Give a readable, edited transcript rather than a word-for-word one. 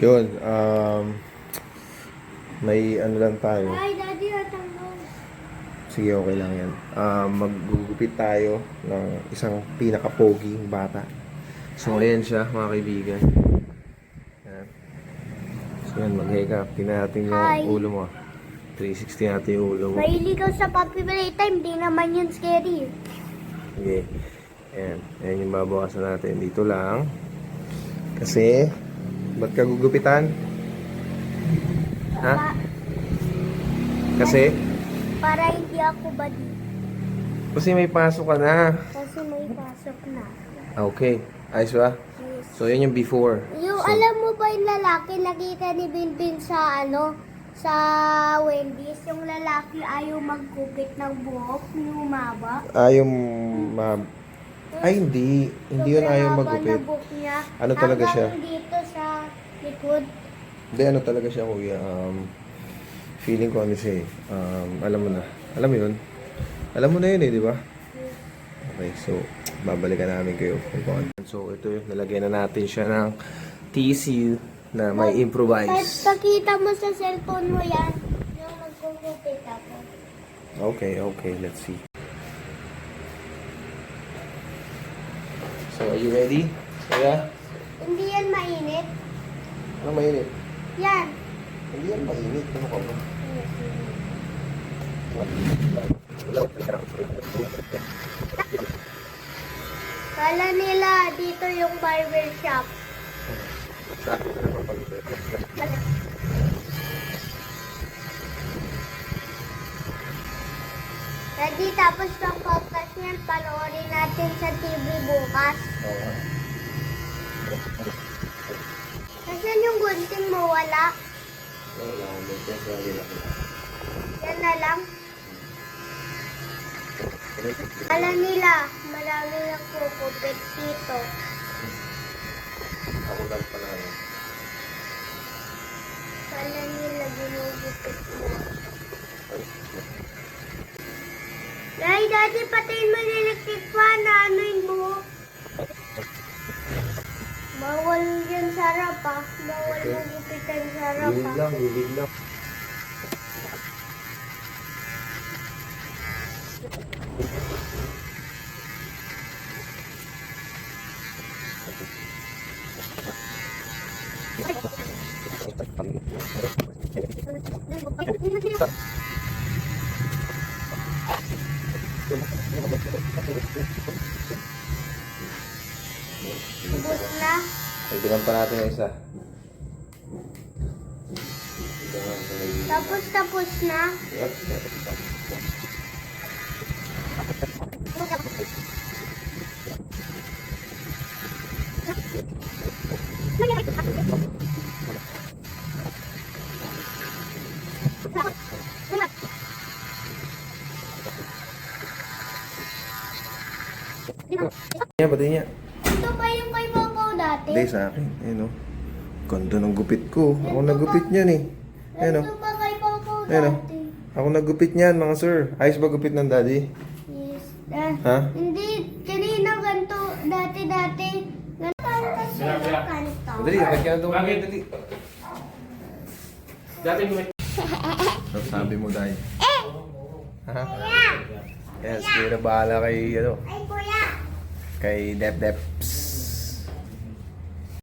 Yun, may ano lang tayo. Ay, daddy, natanggal. Sige, okay lang yan. Maggugupit tayo ng isang pinaka-poging bata. So, ayan siya, mga kaibigan. Yan. So, yan, mag-haircut. Tingnan natin yung Hi. ulo mo. 360 natin yung ulo mo. Mahilig ka sa puppy playtime, di naman yun scary. Okay. Ayan. Ayan yung babawasan natin. Dito lang. Kasi, ba't ka gugupitan? Ha? Pa- Kasi? para hindi ako badi. Kasi may pasok ka na. Kasi may pasok na. Okay. Ayos ba? Yes. So, yan yung before. Yung So, alam mo ba yung lalaki nakita ni Binbin sa sa Wendy's, yung lalaki ayaw magkupit ng buhok, yung umaba. ayaw ma... Ay, hindi. Hindi yun Sobrang ayaw haba magupit. na buhok niya. Ano talaga siya? Hanggang dito sa likod. Hindi, ano talaga siya, kuya. Feeling ko ano siya eh. Alam mo na. Alam mo yun? Alam mo na yun eh, di ba? Okay, so, babalikan namin kayo kung paano. So, ito yung nalagyan na natin siya ng tissue na may improvise. Pakita mo sa cellphone mo yan. Yung magkukupit ako. Okay, let's see. So, are you ready? Kuya? Hindi yan mainit. Ano mainit? Yan. Hindi yan mainit. Ano ka ba? Kala nila dito yung barber shop. Ready, tapos ng podcast niyan, panoorin natin sa TV bukas. Nasaan yung gunting mo? Wala. Yan na lang. Kala nila, marami ng kukupit dito. Ako lang pala. Kala nila ginugupit mo. Dahil dati patayin mo yung electric fan na ano yung buhok. Bawal yan sa harap ah. Bawal mo gupitan sa harap ah. Gulig lang. Ubus na. Pagbilang pa natin yung isa. Tapos na. Yep. Yan, pati niya. Ito ba yung kay Mamaw dati? Hindi, sa akin. Ayun o. Ganda ng gupit ko. Ako nagupit niyan eh. Ayun o. Ito ba kay Mamaw Ayun o. dati? Ako nagupit niyan, mga sir. Ayos ba gupit ng daddy? Yes. Ha? Hindi, kanina ganito, dati. Ganito kasi yung kanto. Dali, akit ka na doon. Bakit? Dali. Dati mo So, sabi mo, Day. Ha? Yes, kaya na bahala kay, Ay, kuya! kay Dep.